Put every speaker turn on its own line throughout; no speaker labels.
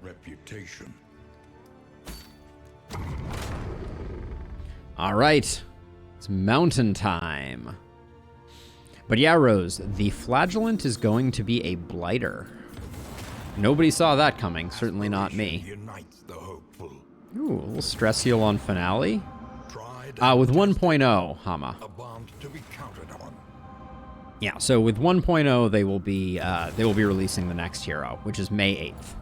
reputation.
All right, it's mountain time. But yeah, Rose, the flagellant is going to be a blighter. Nobody saw that coming, certainly not me. Ooh, a little stress heal on finale. With 1.0, Hama. Yeah, so with 1.0, they will be releasing the next hero, which is May 8th.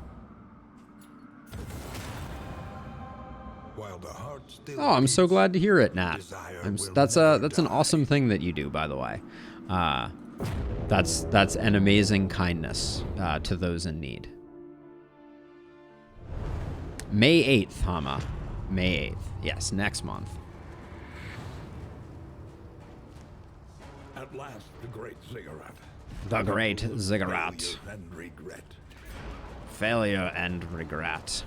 Oh, I'm so glad to hear it, Nat. That's an awesome thing that you do, by the way. That's an amazing kindness to those in need. May 8th, Hama. May 8th. Yes, next month.
At last, the great ziggurat.
The great ziggurat.
Failure and regret.
Failure and regret.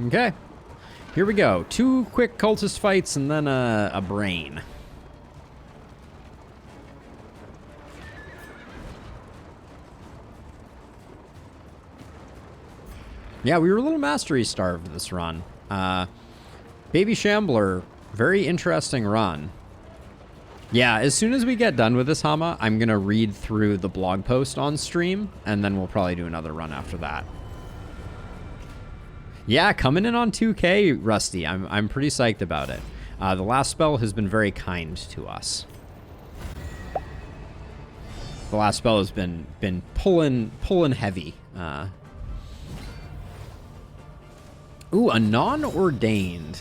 Okay. Here we go. 2 quick cultist fights and then a brain. Yeah, we were a little mastery starved this run. Baby Shambler, very interesting run. Yeah, as soon as we get done with this, Hama, I'm going to read through the blog post on stream, and then we'll probably do another run after that. Yeah, coming in on 2K, Rusty. I'm pretty psyched about it. The last spell has been very kind to us. The last spell has been pulling heavy. Ooh, a non-ordained.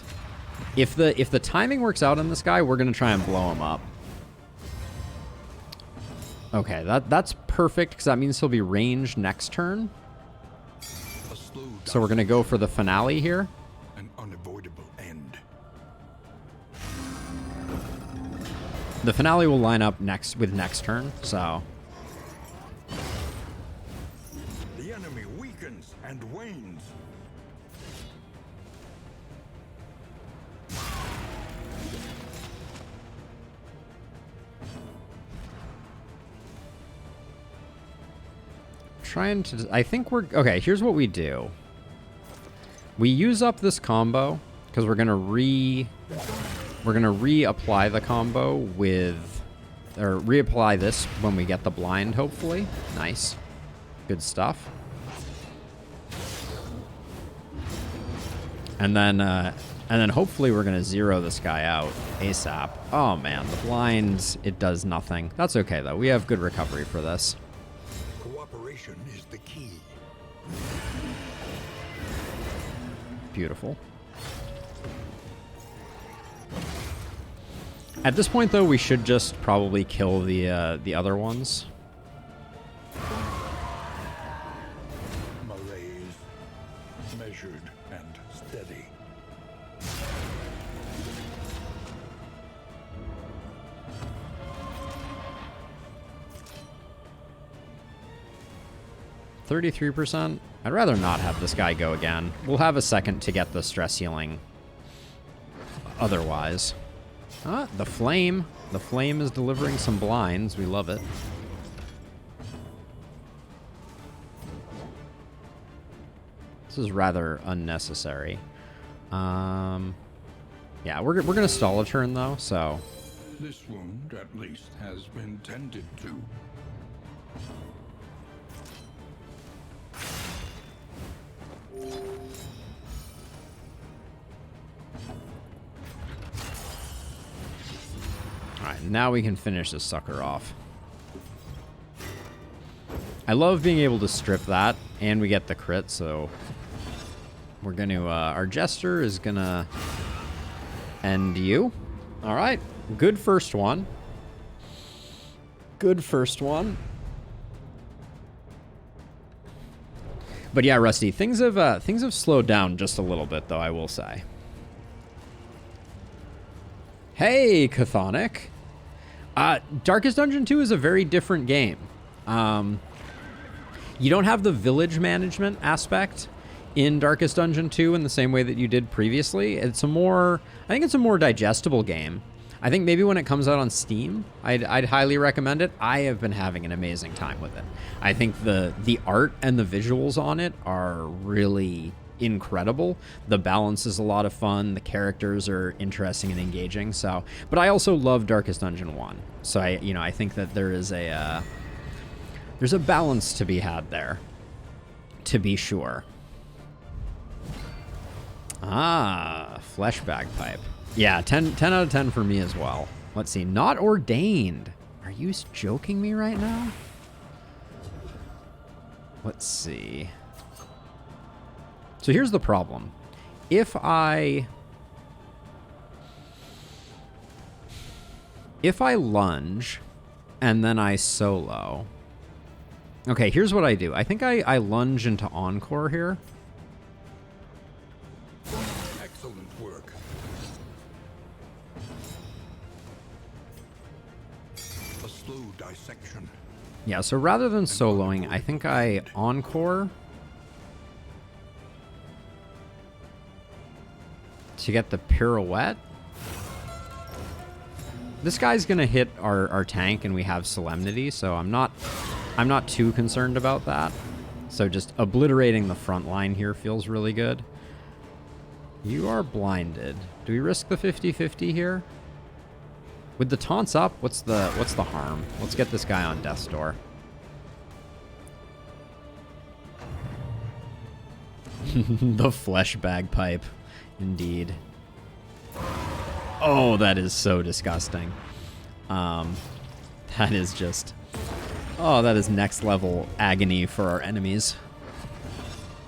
If the timing works out on this guy, we're gonna try and blow him up. Okay, that's perfect because that means he'll be ranged next turn. So we're gonna go for the finale here.
An unavoidable end.
The finale will line up next turn, so.
The enemy weakens and wanes.
Trying to, I think we're, okay, here's what we do. We use up this combo because we're gonna reapply the combo with, or reapply this when we get the blind, hopefully. Nice. Good stuff. And then hopefully we're gonna zero this guy out ASAP. Oh man, the blinds, it does nothing. That's okay though, we have good recovery for this.
Cooperation is the key.
Beautiful. At this point, though, we should just probably kill the other ones.
Malaise, measured and steady.
%. I'd rather not have this guy go again. We'll have a second to get the stress healing otherwise. Ah, the flame. The flame is delivering some blinds. We love it. This is rather unnecessary. Yeah, we're gonna stall a turn though, so.
This wound, at least, has been tended to.
Alright, now we can finish this sucker off. I love being able to strip that, and we get the crit, so we're gonna, our Jester is gonna end you. Alright, good first one. Good first one. But yeah, Rusty, things have slowed down just a little bit, though, I will say. Hey, Chthonic. Darkest Dungeon 2 is a very different game. You don't have the village management aspect in Darkest Dungeon 2 in the same way that you did previously. It's a more, I think it's a more digestible game. I think maybe when it comes out on Steam, I'd highly recommend it. I have been having an amazing time with it. I think the art and the visuals on it are really incredible. The balance is a lot of fun. The characters are interesting and engaging. So, but I also love Darkest Dungeon 1. So I think that there's a balance to be had there, to be sure. Ah, Flesh Bagpipe. Yeah, 10 out of 10 for me as well. Let's see. Not ordained. Are you joking me right now? Let's see. So here's the problem. If I lunge and then I solo. Okay, here's what I do. I think I lunge into Encore here.
Excellent work. A slow dissection.
Yeah, so rather than soloing, I think I Encore to get the pirouette. This guy's gonna hit our tank and we have Solemnity, so I'm not too concerned about that. So just obliterating the front line here feels really good. You are blinded. Do we risk the 50-50 here? With the taunts up, what's the harm? Let's get this guy on Death's Door. The Flesh Bagpipe. Indeed. Oh, that is so disgusting. That is just... Oh, that is next level agony for our enemies.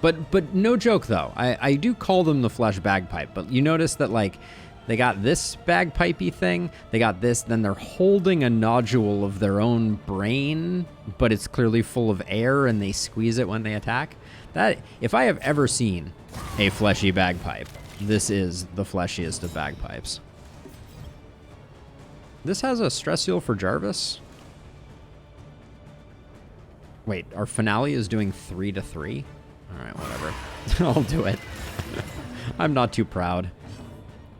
But no joke, though. I do call them the Flesh Bagpipe, but you notice that, like, they got this bagpipey thing, they got this, then they're holding a nodule of their own brain, but it's clearly full of air, and they squeeze it when they attack. That, if I have ever seen a fleshy bagpipe, this is the fleshiest of bagpipes. This has a stress seal for Jarvis. Wait, our finale is doing 3 to 3? Alright, whatever. I'll do it. I'm not too proud.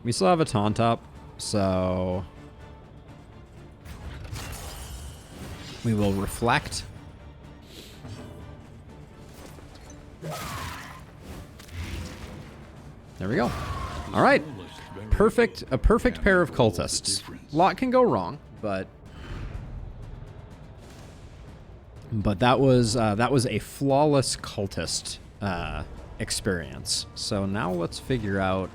We still have a taunt up, so... we will reflect. There we go. Alright. Perfect, a perfect pair of cultists. A lot can go wrong, but that was a flawless cultist experience. So now let's figure out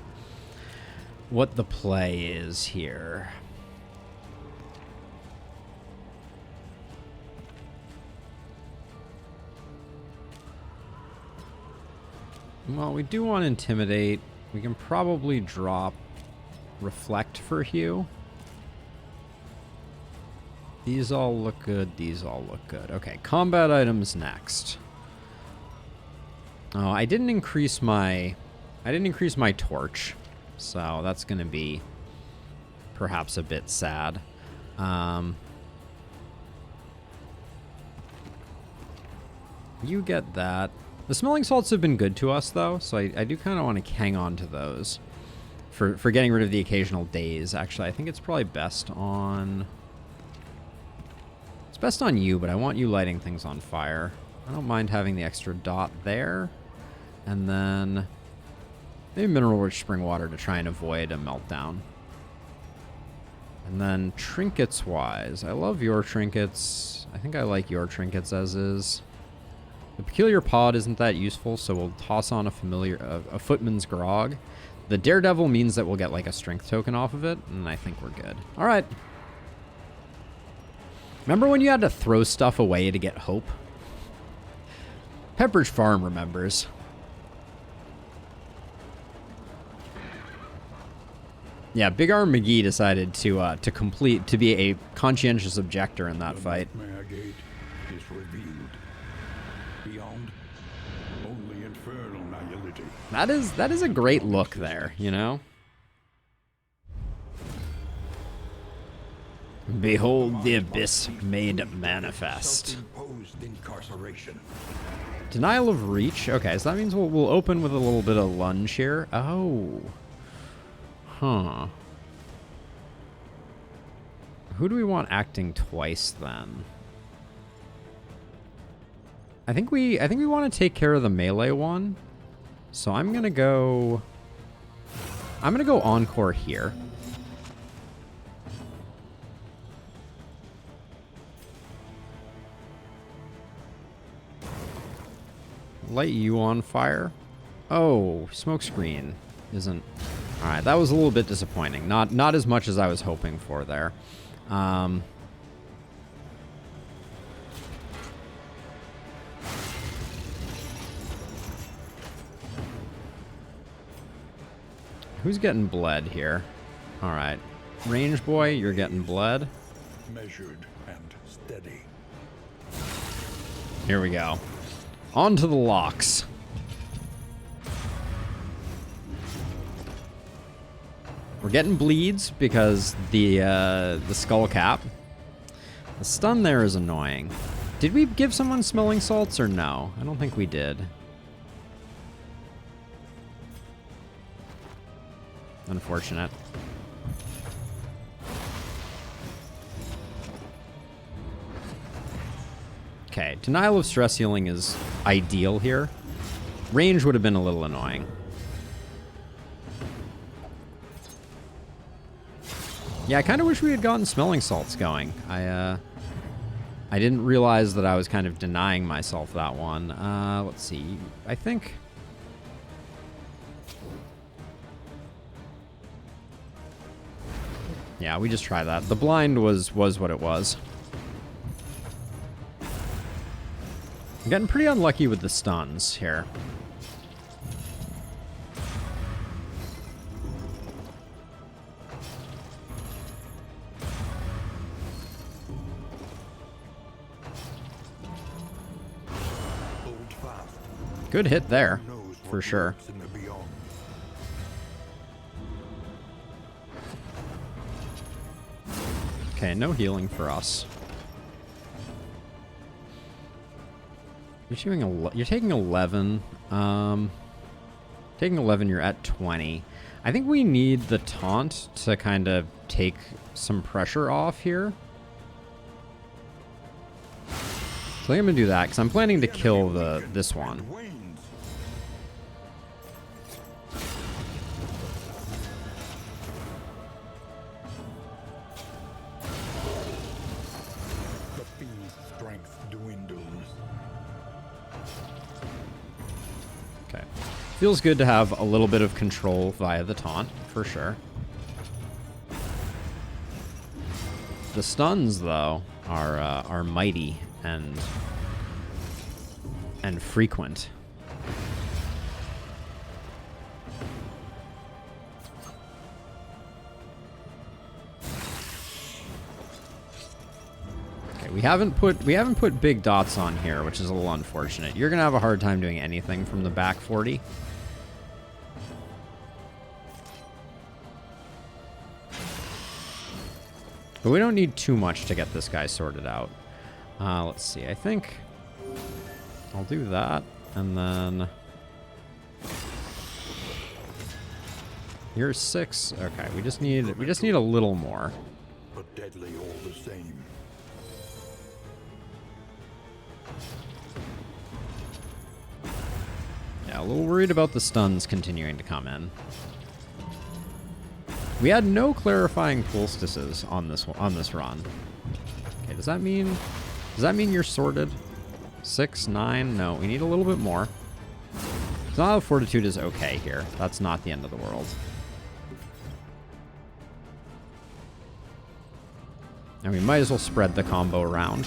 what the play is here. Well, we do want to intimidate. We can probably drop reflect for Hugh. These all look good. These all look good. Okay, combat items next. Oh, I didn't increase my torch, so that's going to be perhaps a bit sad. You get that. The smelling salts have been good to us, though, so I do kind of want to hang on to those for getting rid of the occasional daze. Actually, I think it's probably best on... It's best on you, but I want you lighting things on fire. I don't mind having the extra dot there. And then maybe Mineral Rich Spring Water to try and avoid a meltdown. And then trinkets-wise, I love your trinkets. I think I like your trinkets as is. The Peculiar Pod isn't that useful, so we'll toss on a Footman's Grog. The Daredevil means that we'll get like a strength token off of it, and I think we're good. All right. Remember when you had to throw stuff away to get hope? Pepperidge Farm remembers. Yeah, Big Arm McGee decided to be a conscientious objector in that fight.
Nightmare Gate is revealed. Beyond, only infernal nihility.
That is a great look there, you know? Behold the abyss made manifest.
Self-imposed incarceration.
Denial of reach. Okay, so that means we'll open with a little bit of lunge here. Oh. Huh. Who do we want acting twice then? I think we want to take care of the melee one. So I'm gonna go Encore here. Light you on fire. Oh, smokescreen isn't. All right, that was a little bit disappointing. Not as much as I was hoping for there. Who's getting bled here? All right, range boy, you're getting bled.
Measured and steady.
Here we go. On to the locks. We're getting bleeds because the skull cap. The stun there is annoying. Did we give someone smelling salts or no? I don't think we did. Unfortunate. Okay, denial of stress healing is ideal here. Range would have been a little annoying. Yeah, I kind of wish we had gotten smelling salts going. I didn't realize that I was kind of denying myself that one. Let's see. I think... Yeah, we just try that. The blind was what it was. I'm getting pretty unlucky with the stuns here. Good hit there, for sure. Okay, no healing for us. You're taking 11. Taking 11, you're at 20. I think we need the taunt to kind of take some pressure off here. So I think I'm gonna do that because I'm planning to kill this one. Okay. Feels good to have a little bit of control via the taunt, for sure. The stuns, though, are mighty and frequent. Okay, we haven't put big dots on here, which is a little unfortunate. You're gonna have a hard time doing anything from the back 40. But we don't need too much to get this guy sorted out. Let's see. I think I'll do that, and then here's 6. Okay, we just need a little more.
But deadly all the same.
Yeah, a little worried about the stuns continuing to come in. We had no clarifying poultices on this run. Okay, does that mean you're sorted? 6, 9? No, we need a little bit more. So fortitude is okay here. That's not the end of the world. And we might as well spread the combo around.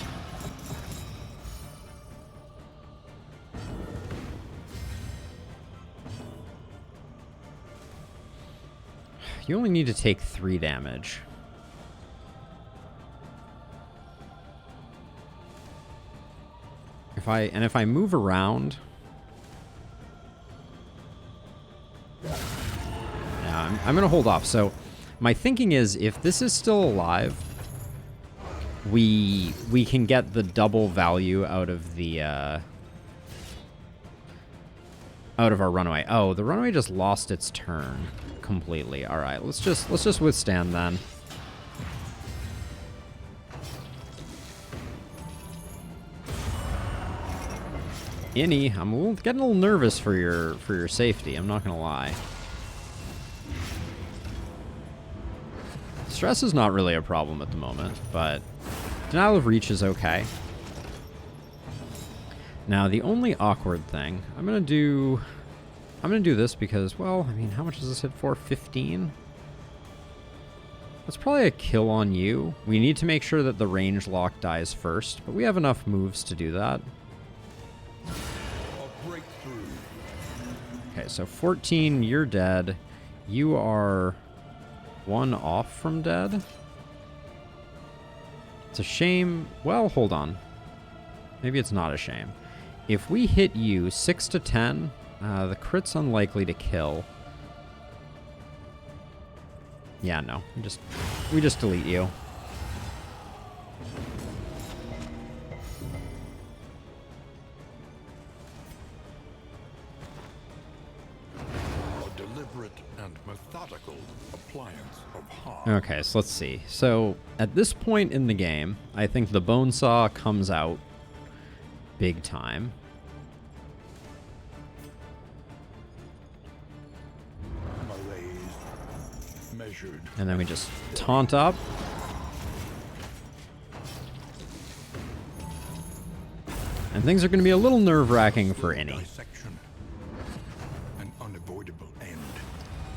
You only need to take 3 damage. If I move around, yeah, I'm gonna hold off. So my thinking is, if this is still alive, we can get the double value out of the out of our runaway. Oh, the runaway just lost its turn completely. All right, let's just withstand then. Innie, getting a little nervous for your safety. I'm not gonna lie. Stress is not really a problem at the moment, but denial of reach is okay. Now the only awkward thing, I'm gonna do this because, well, I mean, how much does this hit for? 15? That's probably a kill on you. We need to make sure that the range lock dies first, but we have enough moves to do that. Okay, so 14, you're dead. You are 1 off from dead. It's a shame. Well, hold on. Maybe it's not a shame. If we hit you 6 to 10, the crit's unlikely to kill. Yeah, no. We just delete you.
A deliberate and methodical appliance of harm.
Okay, so let's see. So, at this point in the game, I think the bone saw comes out big time.
Measured.
And then we just taunt up. And things are going to be a little nerve-wracking for Innie.
Dissection. An unavoidable end.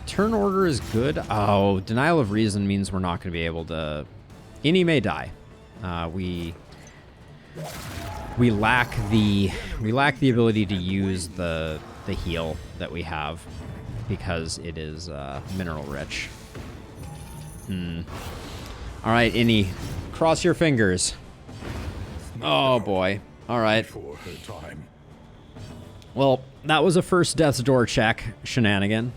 Turn order is good. Oh, denial of reason means we're not going to be able to... Innie may die. We lack the ability to use the heal that we have because it is mineral rich. All right, Innie, cross your fingers. Oh boy. All right.
For her time.
Well, that was a first death's door check shenanigan.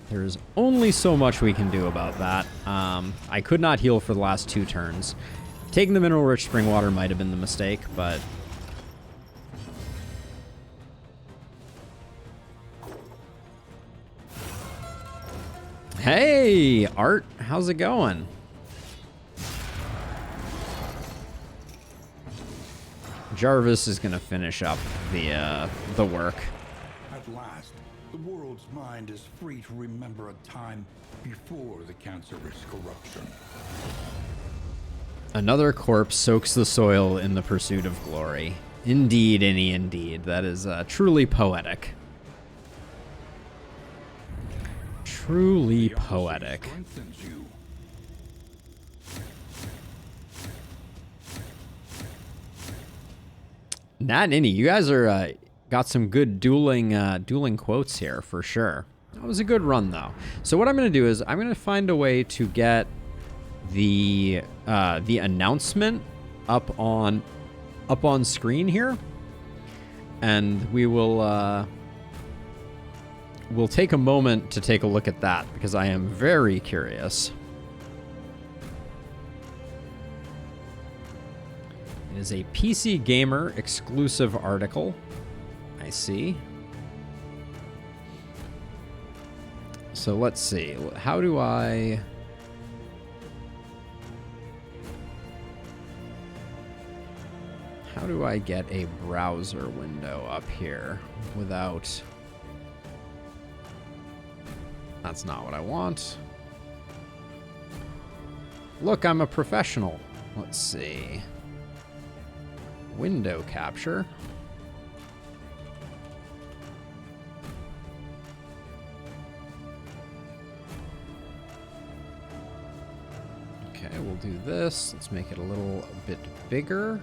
There's only so much we can do about that. I could not heal for the last 2 turns. Taking the mineral rich spring water might have been the mistake, but hey, Art, how's it going? Jarvis is gonna finish up the work.
At last, the world's mind is free to remember a time before the cancerous corruption.
Another corpse soaks the soil in the pursuit of glory. Indeed, Innie, indeed. That is truly poetic. Truly poetic.
Strengthens you.
Nat and Innie, you guys are got some good dueling quotes here for sure. That was a good run though. So what I'm gonna do is I'm gonna find a way to get the announcement up on screen here, and we'll take a moment to take a look at that because I am very curious. It is a PC Gamer exclusive article. I see. So let's see. How do I get a browser window up here without... That's not what I want. Look, I'm a professional. Let's see. Window capture. Okay, we'll do this. Let's make it a little bit bigger.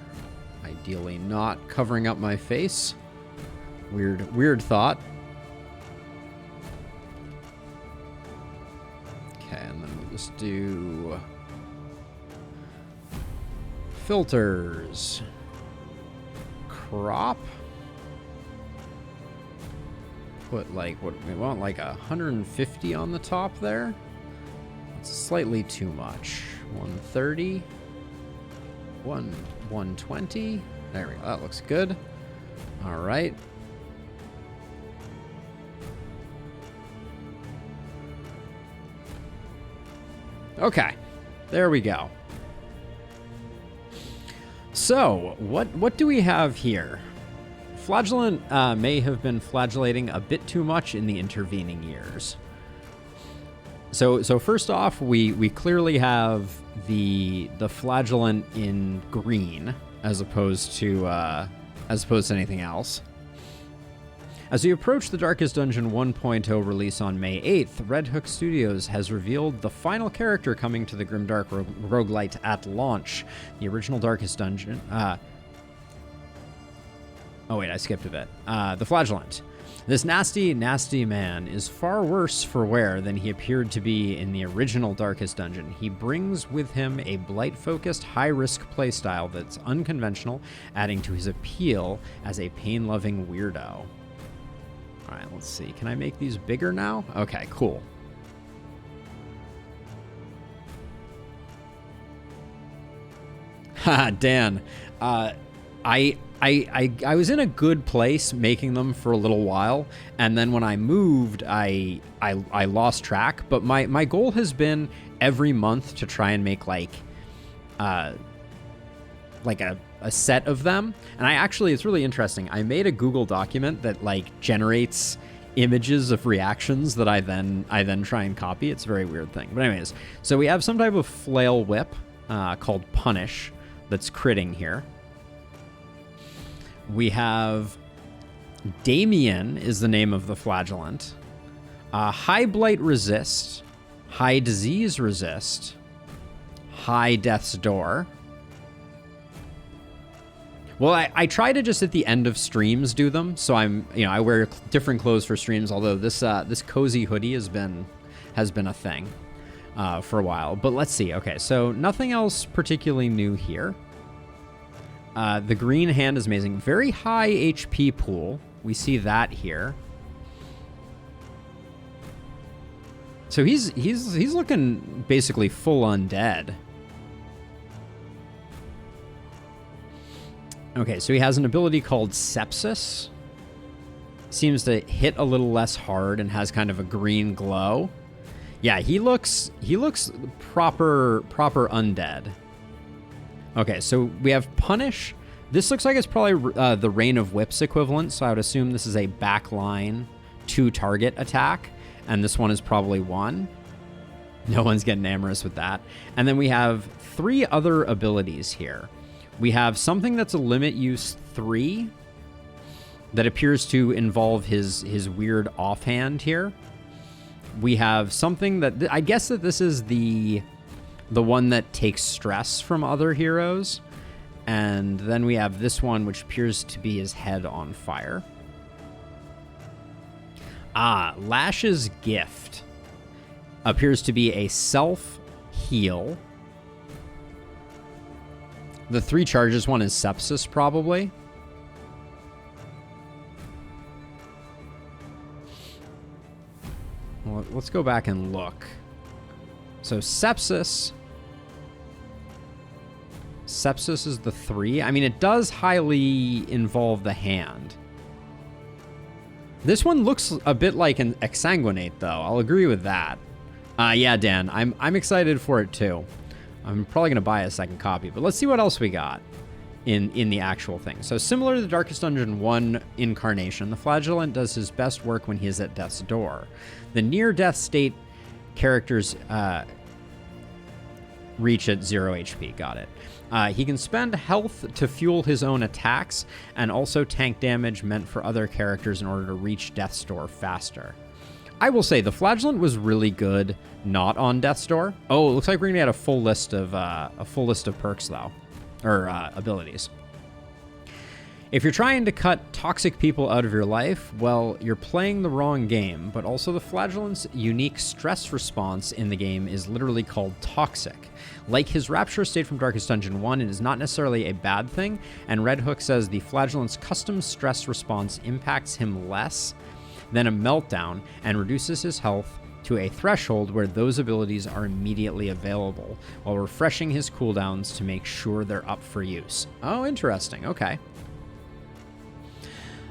Ideally not covering up my face. Weird thought. Okay, and then we'll just do filters. Crop. Put like what we want, like 150 on the top there. It's slightly too much. 130. 120. There we go. That looks good. All right. Okay. There we go. So, what do we have here? Flagellant may have been flagellating a bit too much in the intervening years. So first off, we clearly have the flagellant in green as opposed to anything else. As we approach the Darkest Dungeon 1.0 release on May 8th, Red Hook Studios has revealed the final character coming to the Grimdark roguelite at launch. The original Darkest Dungeon... oh wait, I skipped a bit. The Flagellant. This nasty, nasty man is far worse for wear than he appeared to be in the original Darkest Dungeon. He brings with him a blight-focused, high-risk playstyle that's unconventional, adding to his appeal as a pain-loving weirdo. All right, let's see. Can I make these bigger now? Okay, cool. Haha, Dan. I was in a good place making them for a little while, and then when I moved, I lost track. But my goal has been every month to try and make like a set of them. And it's really interesting. I made a Google document that like generates images of reactions that I then try and copy. It's a very weird thing. But anyways, so we have some type of flail whip called Punish that's critting here. We have Damien is the name of the flagellant. High Blight Resist, High Disease Resist, High Death's Door. Well, I try to just at the end of streams do them, so I wear different clothes for streams. Although this cozy hoodie has been a thing for a while. But let's see. Okay, so nothing else particularly new here. The green hand is amazing. Very high HP pool. We see that here. So he's looking basically full undead. Okay, so he has an ability called Sepsis. Seems to hit a little less hard and has kind of a green glow. Yeah, he looks proper undead. Okay, so we have Punish. This looks like it's probably the Rain of Whips equivalent, so I would assume this is a backline 2-target attack, and this one is probably 1. No one's getting amorous with that. And then we have 3 other abilities here. We have something that's a limit use 3 that appears to involve his weird offhand here. We have something that I guess that this is the one that takes stress from other heroes. And then we have this one, which appears to be his head on fire. Lash's Gift appears to be a self-heal. The 3 charges one is Sepsis, probably. Well, let's go back and look. So Sepsis is the 3. I mean, it does highly involve the hand. This one looks a bit like an Exsanguinate, though. I'll agree with that. Yeah, Dan, I'm excited for it, too. I'm probably going to buy a second copy, but let's see what else we got in the actual thing. So similar to the Darkest Dungeon 1 incarnation, the Flagellant does his best work when he is at death's door. The near-death state characters reach at 0 HP. Got it. He can spend health to fuel his own attacks and also tank damage meant for other characters in order to reach death's door faster. I will say the Flagellant was really good not on death's door. Oh, it looks like we're gonna get a full list of perks though, or abilities. If you're trying to cut toxic people out of your life, well, you're playing the wrong game, but also the Flagellant's unique stress response in the game is literally called Toxic. Like his Rapture state from Darkest Dungeon 1, it is not necessarily a bad thing, and Red Hook says the Flagellant's custom stress response impacts him less than a meltdown and reduces his health to a threshold where those abilities are immediately available, while refreshing his cooldowns to make sure they're up for use. Oh, interesting. Okay.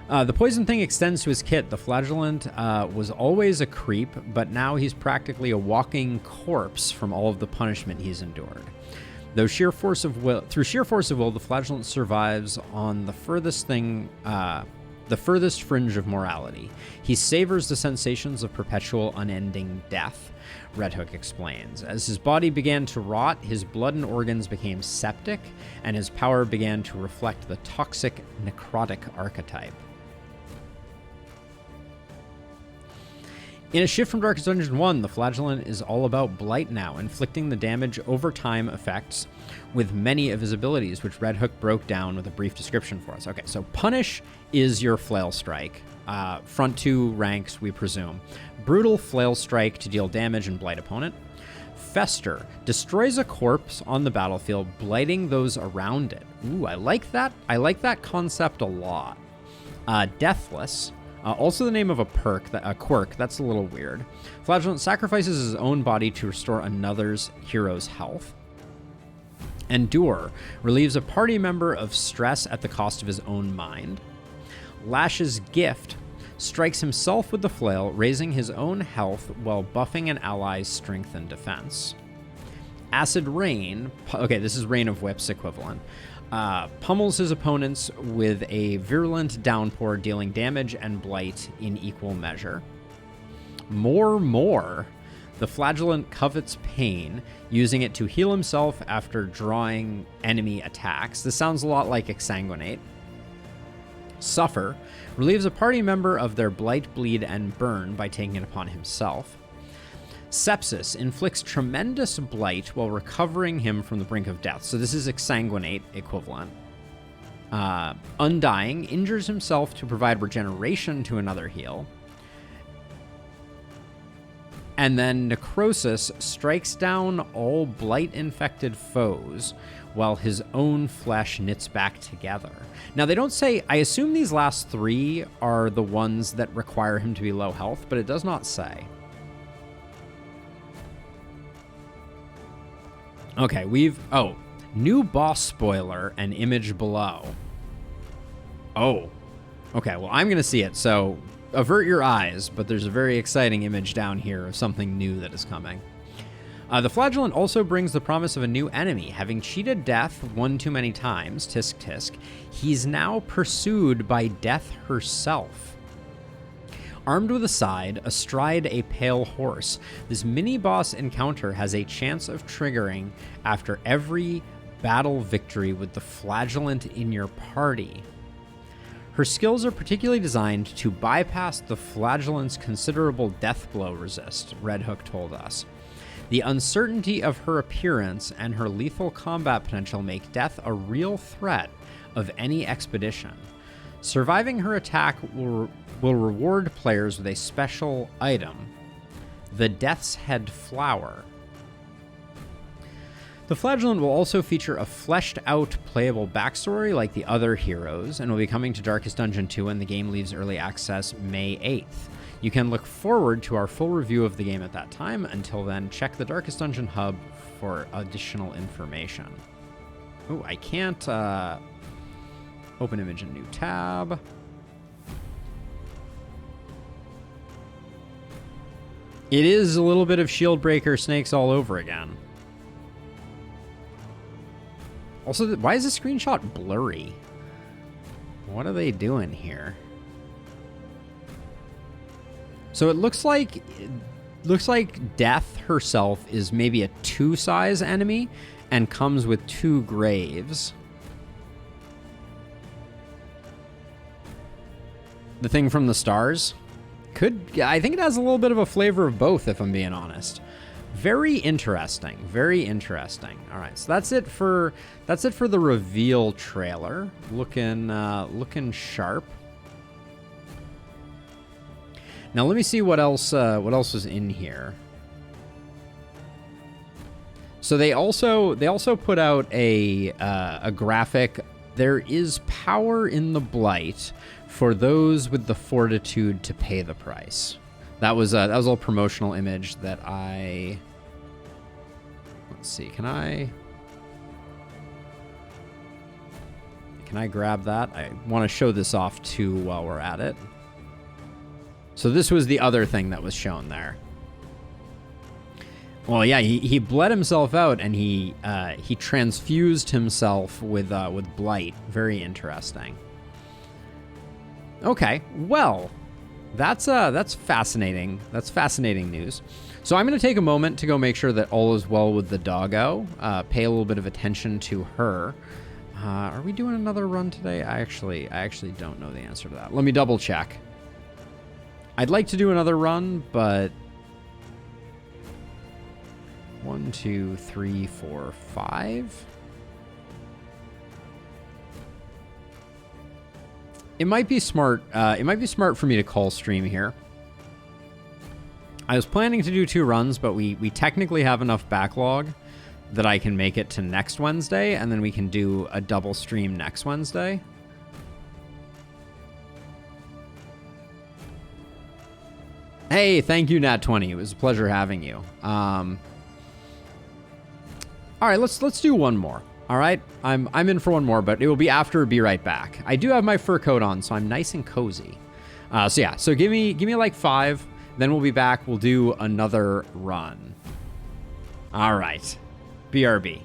The poison thing extends to his kit. The Flagellant was always a creep, but now he's practically a walking corpse from all of the punishment he's endured. Through sheer force of will, the flagellant survives on the furthest fringe of morality. He savors the sensations of perpetual, unending death, Red Hook explains. As his body began to rot, his blood and organs became septic, and his power began to reflect the toxic, necrotic archetype. In a shift from Darkest Dungeon 1, the Flagellant is all about Blight now, inflicting the damage over time effects with many of his abilities, which Red Hook broke down with a brief description for us. Okay, so Punish is your Flail Strike. Front 2 ranks, we presume. Brutal Flail Strike to deal damage and blight opponent. Fester destroys a corpse on the battlefield, blighting those around it. Ooh, I like that. I like that concept a lot. Deathless. Also the name of a quirk. That's a little weird. Flagellant sacrifices his own body to restore another's hero's health. Endure relieves a party member of stress at the cost of his own mind. Lash's Gift strikes himself with the flail, raising his own health while buffing an ally's strength and defense. Acid Rain, okay, this is Rain of Whips equivalent, pummels his opponents with a virulent downpour, dealing damage and blight in equal measure. More. The Flagellant covets pain, using it to heal himself after drawing enemy attacks. This sounds a lot like Exsanguinate. Suffer relieves a party member of their blight, bleed, and burn by taking it upon himself. Sepsis inflicts tremendous blight while recovering him from the brink of death. So this is Exsanguinate equivalent. Undying injures himself to provide regeneration to another heal. And then Necrosis strikes down all blight-infected foes while his own flesh knits back together. Now, they don't say... I assume these last three are the ones that require him to be low health, but it does not say. Okay, we've... Oh, new boss spoiler and image below. Oh. Okay, well, I'm going to see it, so avert your eyes, but there's a very exciting image down here of something new that is coming. The Flagellant also brings the promise of a new enemy. Having cheated death one too many times, tisk tisk, he's now pursued by death herself. Armed with a scythe, astride a pale horse, this mini-boss encounter has a chance of triggering after every battle victory with the Flagellant in your party. Her skills are particularly designed to bypass the Flagellant's considerable death blow resist, Red Hook told us. The uncertainty of her appearance and her lethal combat potential make death a real threat of any expedition. Surviving her attack will reward players with a special item, the Death's Head Flower. The Flagellant will also feature a fleshed-out playable backstory like the other heroes, and will be coming to Darkest Dungeon 2 when the game leaves early access May 8th. You can look forward to our full review of the game at that time. Until then, check the Darkest Dungeon Hub for additional information. Oh, I can't open image in new tab. It is a little bit of Shieldbreaker Snakes all over again. Also, why is the screenshot blurry? What are they doing here? So it looks like Death herself is maybe a 2-size enemy and comes with 2 graves. The thing from the stars? I think it has a little bit of a flavor of both, if I'm being honest. Very interesting. Very interesting. All right, so that's it for the reveal trailer. Looking sharp. Now let me see what else is in here. So they also put out a graphic. There is power in the blight for those with the fortitude to pay the price. That was a little promotional image that let's see, can I grab that? I want to show this off too while we're at it. So this was the other thing that was shown there. Well, yeah, he bled himself out, and he transfused himself with blight. Very interesting. Okay, well, that's fascinating. That's fascinating news. So I'm going to take a moment to go make sure that all is well with the doggo. Pay a little bit of attention to her. Are we doing another run today? I actually don't know the answer to that. Let me double check. I'd like to do another run, but 1, 2, 3, 4, 5. It might be smart. It might be smart for me to call stream here. I was planning to do 2 runs, but we technically have enough backlog that I can make it to next Wednesday, and then we can do a double stream next Wednesday. Hey, thank you, Nat20. It was a pleasure having you. All right, let's do one more. All right, I'm in for one more, but it will be after Be Right Back. I do have my fur coat on, so I'm nice and cozy. So yeah, so give me like 5, then we'll be back. We'll do another run. All right, BRB.